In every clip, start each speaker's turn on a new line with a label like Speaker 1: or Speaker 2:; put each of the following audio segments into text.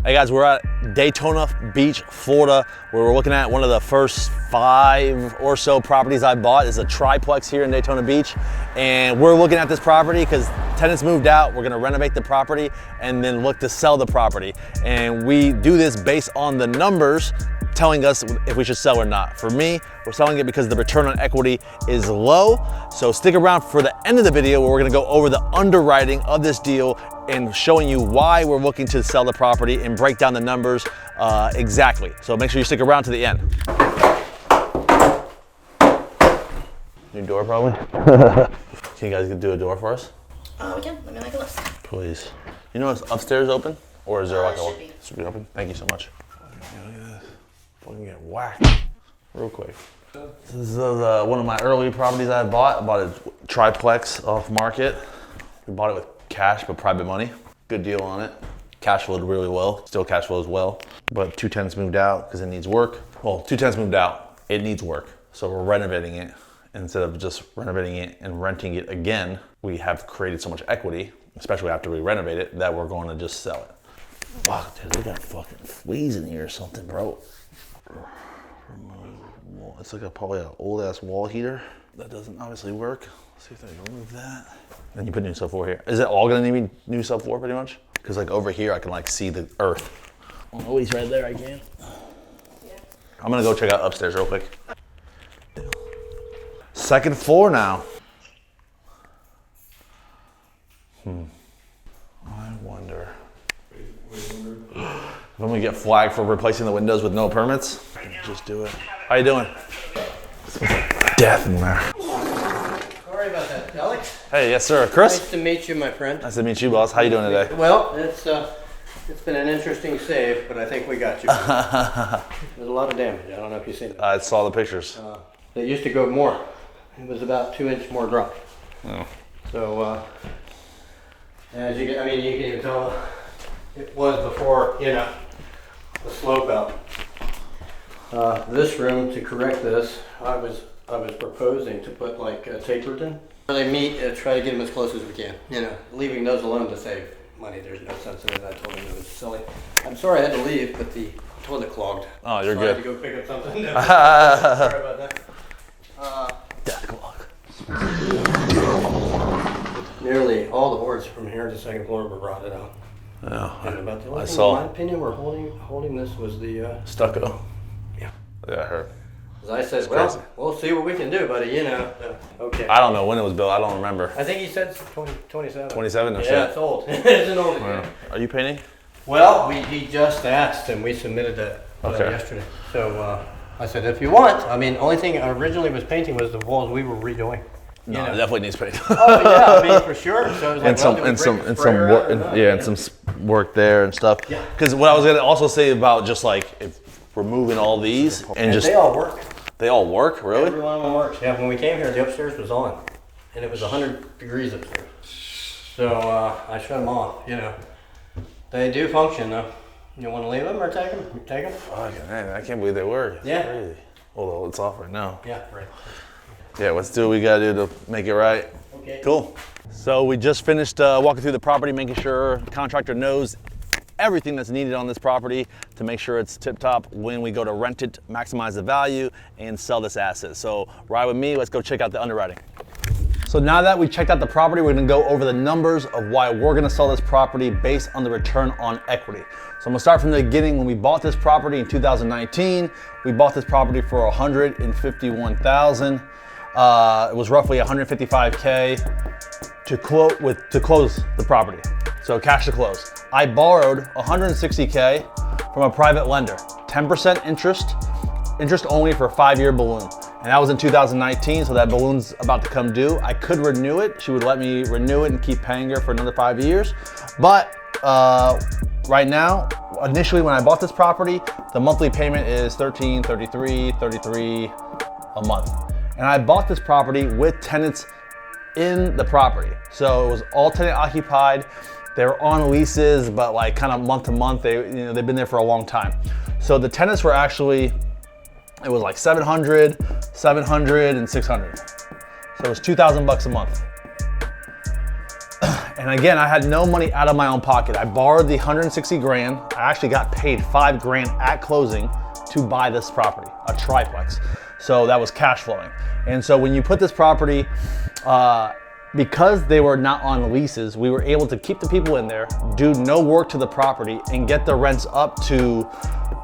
Speaker 1: Hey guys, we're at Daytona Beach, Florida, where we're looking at one of the first 5 or so properties I bought. It's a triplex here in Daytona Beach. And we're looking at this property because tenants moved out. We're gonna renovate the property and then look to sell the property. And we do this based on the numbers telling us if we should sell or not. For me, we're selling it because the return on equity is low. So stick around for the end of the video where we're gonna go over the underwriting of this deal and showing you why we're looking to sell the property and break down the numbers exactly. So make sure you stick around to the end. New door probably? Can you guys do a door for us?
Speaker 2: We can. Let me make a list.
Speaker 1: Please. You know, is upstairs open? Or is there like
Speaker 2: a...
Speaker 1: Should be open? Thank you so much. Look at this. Fucking get whacked real quick. This is one of my early properties I bought. I bought a triplex off market. We bought it with cash, but private money. Good deal on it. Cash flowed really well. Still cash flows well. But 2 tenants moved out because it needs work. Well, 2 tenants moved out. It needs work. So we're renovating it. Instead of just renovating it and renting it again, we have created so much equity, especially after we renovate it, that we're going to just sell it. Fuck, dude, they got fucking fleas in here or something, bro. It's like probably an old ass wall heater. That doesn't obviously work. Let's see if I can remove that. Then you put new subfloor here. Is it all gonna need new subfloor pretty much? Because like over here, I can like see the earth. Oh, he's right there, I can. Yeah. I'm gonna go check out upstairs real quick. 2nd floor now. I wonder. If I'm gonna get flagged for replacing the windows with no permits, just do it. How you doing? Death in there.
Speaker 3: Sorry about that, Alex.
Speaker 1: Hey, yes sir. Chris?
Speaker 3: Nice to meet you, my friend.
Speaker 1: Nice to meet you, boss. How you doing today?
Speaker 3: Well, it's been an interesting save, but I think we got you. There's a lot of damage. I don't know if you've seen it.
Speaker 1: I saw the pictures.
Speaker 3: It used to go more. It was about 2-inch more drop.
Speaker 1: Oh.
Speaker 3: So, as you can, you can even tell it was before, the slope out. This room, to correct this, I was proposing to put like tapered in. They meet and try to get them as close as we can. Leaving those alone to save money. There's no sense in it. I told him it was silly. I'm sorry I had to leave, but the toilet clogged.
Speaker 1: Oh, you're
Speaker 3: so
Speaker 1: good.
Speaker 3: I had to go pick up something. Sorry about that.
Speaker 1: Death clock.
Speaker 3: Nearly all the boards from here to the 2nd floor were rotted out.
Speaker 1: Yeah,
Speaker 3: And about the only
Speaker 1: I
Speaker 3: thing,
Speaker 1: saw.
Speaker 3: in my opinion, we're holding this was the
Speaker 1: Stucco.
Speaker 3: Yeah.
Speaker 1: Yeah, I heard.
Speaker 3: As I said,
Speaker 1: It's crazy.
Speaker 3: we'll see what we can do, buddy. Okay.
Speaker 1: I don't know when it was built. I don't remember.
Speaker 3: I think he said 27.
Speaker 1: 27 or
Speaker 3: Yeah,
Speaker 1: shit?
Speaker 3: it's old. It's an old.
Speaker 1: Yeah. Are you painting?
Speaker 3: Well, he just asked, and we submitted that yesterday. So I said, if you want, only thing I originally was painting was the walls we were redoing.
Speaker 1: No, it definitely needs paint.
Speaker 3: Oh yeah, for sure. So it was like,
Speaker 1: and some work there and stuff.
Speaker 3: Yeah.
Speaker 1: Because what I was gonna also say about just like if removing all these and just
Speaker 3: they all work.
Speaker 1: They all work, really?
Speaker 3: Every one of them works. Yeah, when we came here, the upstairs was on, and it was 100 degrees upstairs. So I shut them off. They do function though. You want to leave them or take them? Take them.
Speaker 1: Fucking man, I can't believe they work. It's crazy. Although it's off right now.
Speaker 3: Yeah, right.
Speaker 1: Yeah, let's do what we gotta do to make it right.
Speaker 3: Okay.
Speaker 1: Cool. So we just finished walking through the property, making sure the contractor knows everything that's needed on this property to make sure it's tip top when we go to rent it, maximize the value, and sell this asset. So ride with me, let's go check out the underwriting. So now that we checked out the property, we're gonna go over the numbers of why we're gonna sell this property based on the return on equity. So I'm gonna start from the beginning. When we bought this property in 2019, we bought this property for $151,000. It was roughly $155K to close the property. So cash to close. I borrowed $160K from a private lender, 10% interest only for a 5-year balloon. And that was in 2019, so that balloon's about to come due. I could renew it. She would let me renew it and keep paying her for another 5 years. But right now, initially when I bought this property, the monthly payment is $33 a month. And I bought this property with tenants in the property. So it was all tenant occupied. They were on leases, but like kind of month to month. They've been there for a long time. So the tenants were actually, it was like 700, 700, and 600. So it was $2,000 a month. And again, I had no money out of my own pocket. I borrowed the 160 grand. I actually got paid 5 grand at closing to buy this property, a triplex. So that was cash flowing. And so when you put this property, because they were not on leases, we were able to keep the people in there, do no work to the property, and get the rents up to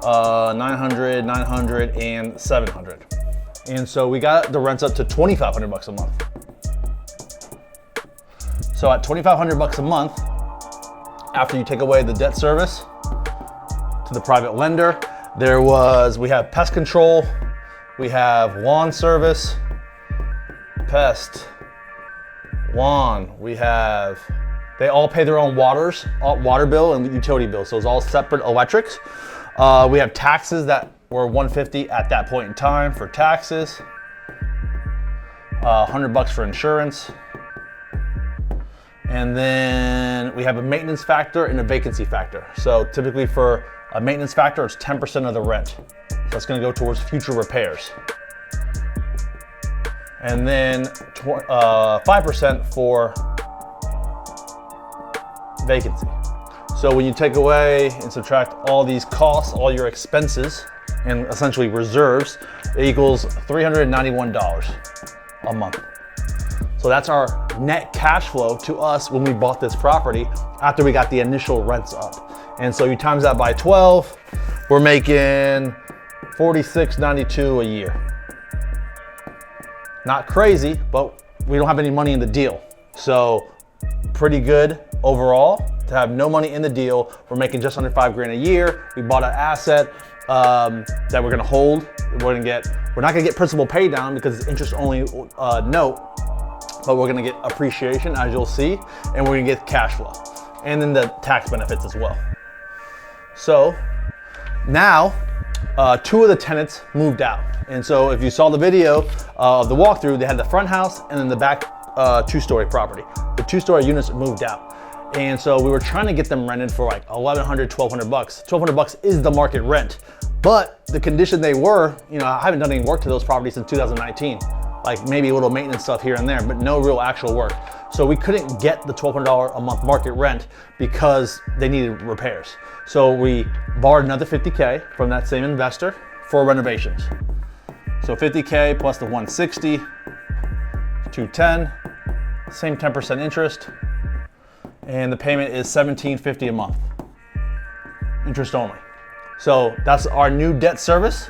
Speaker 1: 900, 900, and 700. And so we got the rents up to 2,500 bucks a month. So at 2,500 bucks a month, after you take away the debt service to the private lender, we have pest control, we have lawn service, pest, lawn, they all pay their own water bill and utility bill, so it's all separate electrics. We have taxes that were $150 at that point in time for taxes, 100 bucks for insurance. And then we have a maintenance factor and a vacancy factor. So typically for a maintenance factor, it's 10% of the rent. So that's gonna go towards future repairs. And then 5% for vacancy. So when you take away and subtract all these costs, all your expenses, and essentially reserves, it equals $391 a month. So that's our net cash flow to us when we bought this property after we got the initial rents up. And so you times that by 12, we're making $46.92 a year. Not crazy, but we don't have any money in the deal. So pretty good overall to have no money in the deal. We're making just under 5 grand a year. We bought an asset that we're gonna hold. We're not gonna get principal pay down because it's interest only note, but we're gonna get appreciation, as you'll see, and we're gonna get cash flow. And then the tax benefits as well. So now, 2 of the tenants moved out. And so if you saw the video of the walkthrough, they had the front house and then the back 2-story property. The 2-story units moved out. And so we were trying to get them rented for like 1,100, 1,200 bucks. 1,200 bucks is the market rent. But the condition they were, I haven't done any work to those properties since 2019. Like maybe a little maintenance stuff here and there, but no real actual work. So we couldn't get the $1,200 a month market rent because they needed repairs. So we borrowed another $50K from that same investor for renovations. So $50K plus the $160, $210, same 10% interest, and the payment is $1,750 a month, interest only. So that's our new debt service,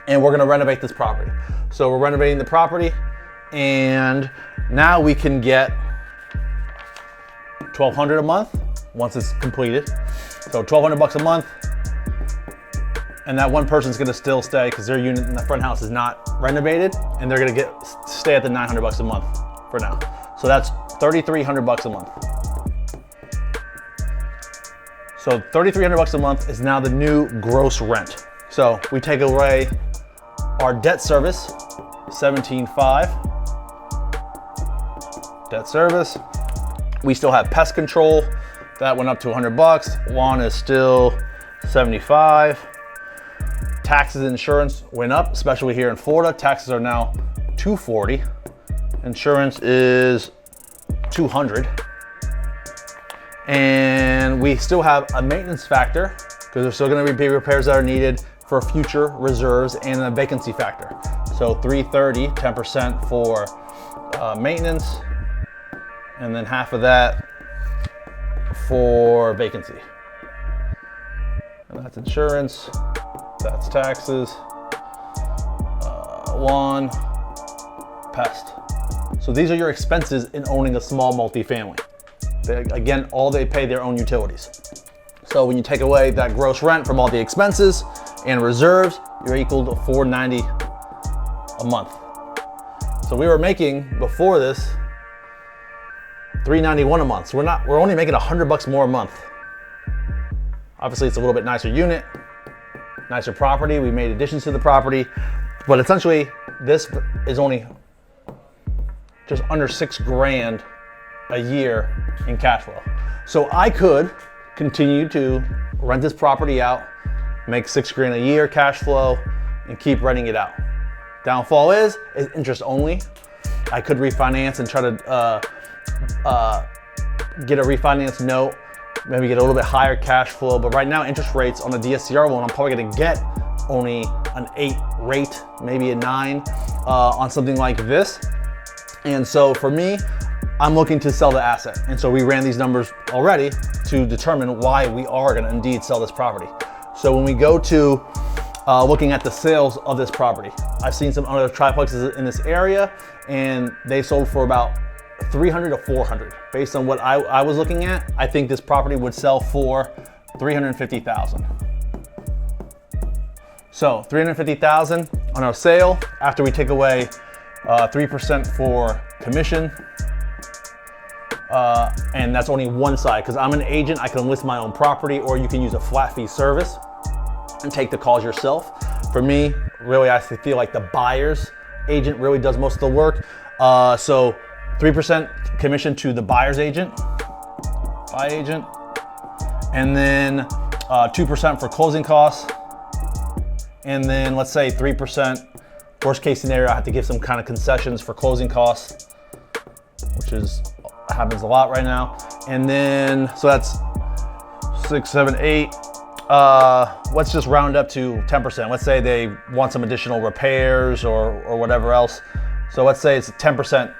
Speaker 1: and we're gonna renovate this property. So we're renovating the property, and now we can get $1,200 a month once it's completed. So 1,200 bucks a month, and that one person's gonna still stay because their unit in the front house is not renovated, and they're gonna stay at the 900 bucks a month for now. So that's 3,300 bucks a month. So 3,300 bucks a month is now the new gross rent. So we take away our debt service, 17.5. Debt service. We still have pest control. That went up to 100 bucks. Lawn is still 75. Taxes and insurance went up, especially here in Florida. Taxes are now $240. Insurance is $200. And we still have a maintenance factor because there's still gonna be repairs that are needed for future reserves, and a vacancy factor. So $330, 10% for maintenance, and then half of that for vacancy. And that's insurance, that's taxes, lawn, pest. So these are your expenses in owning a small multifamily. Again, all they pay their own utilities. So when you take away that gross rent from all the expenses and reserves, you're equal to $490 a month. So we were making before this $391 a month. So we're only making 100 bucks more a month. Obviously it's a little bit nicer unit, nicer property. We made additions to the property, but essentially this is only just under 6 grand a year in cash flow. So I could continue to rent this property out, make 6 grand a year cash flow, and keep renting it out. Downfall is interest only. I could refinance and try to get a refinance note, maybe get a little bit higher cash flow. But right now, interest rates on the DSCR loan, I'm probably gonna get only an 8 rate, maybe a 9 on something like this. And so for me, I'm looking to sell the asset. And so we ran these numbers already to determine why we are gonna indeed sell this property. So when we go to looking at the sales of this property, I've seen some other triplexes in this area and they sold for about 300 to 400. Based on what I was looking at, I think this property would sell for 350,000. So 350,000 on our sale after we take away 3% for commission. And that's only one side, because I'm an agent, I can list my own property, or you can use a flat fee service and take the calls yourself. For me, really, I feel like the buyer's agent really does most of the work. So 3% commission to the buyer's agent, and then 2% for closing costs. And then let's say 3%, worst case scenario, I have to give some kind of concessions for closing costs, which happens a lot right now. And then, so that's 6, 7, 8. Let's just round up to 10%. Let's say they want some additional repairs or whatever else. So let's say it's 10%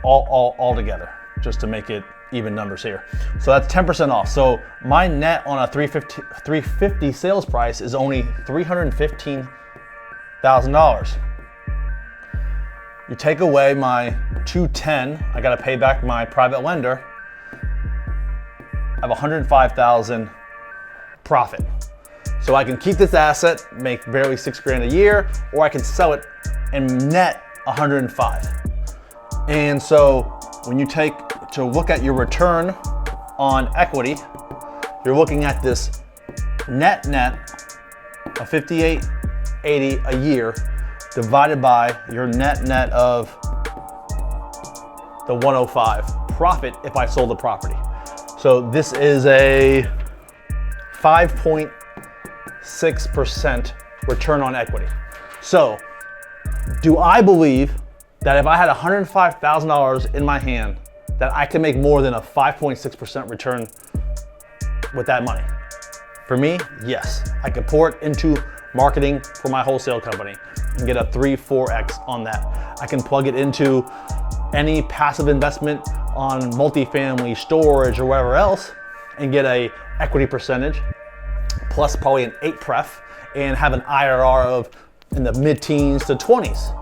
Speaker 1: all together, just to make it even numbers here. So that's 10% off. So my net on a 350 sales price is only $315,000. You take away my 210, I gotta pay back my private lender. I have 105,000 profit. So I can keep this asset, make barely 6 grand a year, or I can sell it and net 105. And so when you take to look at your return on equity, you're looking at this net of 5880 a year divided by your net of the 105 profit if I sold the property. So this is a 5.6% return on equity. So do I believe that if I had $105,000 in my hand, that I can make more than a 5.6% return with that money? For me, yes. I could pour it into marketing for my wholesale company and get a 3-4x on that. I can plug it into any passive investment on multifamily, storage, or whatever else and get a equity percentage plus probably an 8 pref and have an IRR of in the mid-teens to 20s.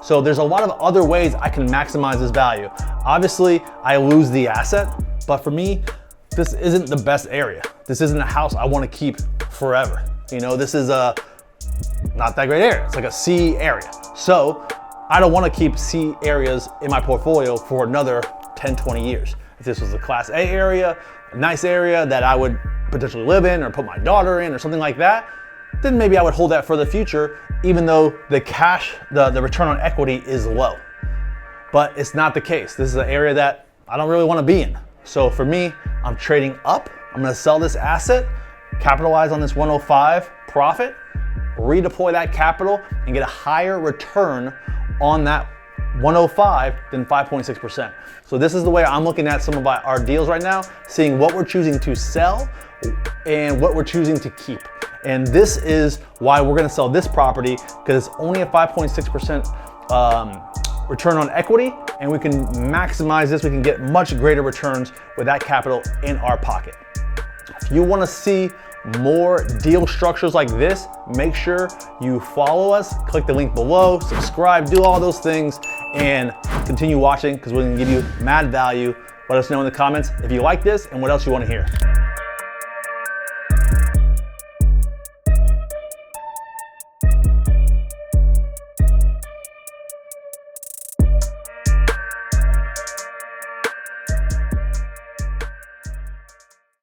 Speaker 1: So there's a lot of other ways I can maximize this value. Obviously, I lose the asset, but for me, this isn't the best area. This isn't a house I want to keep forever. You know, this is a not that great area. It's like a C area. So I don't want to keep C areas in my portfolio for another 10, 20 years. If this was a Class A area, a nice area that I would potentially live in or put my daughter in or something like that, then maybe I would hold that for the future, even though the return on equity is low. But it's not the case. This is an area that I don't really want to be in. So for me, I'm trading up. I'm going to sell this asset, capitalize on this 105 profit, redeploy that capital, and get a higher return on that 105 than 5.6%. So this is the way I'm looking at some of our deals right now, seeing what we're choosing to sell and what we're choosing to keep. And this is why we're gonna sell this property, because it's only a 5.6% return on equity, and we can maximize this. We can get much greater returns with that capital in our pocket. If you wanna see more deal structures like this, make sure you follow us, click the link below, subscribe, do all those things, and continue watching because we're gonna give you mad value. Let us know in the comments if you like this and what else you wanna hear.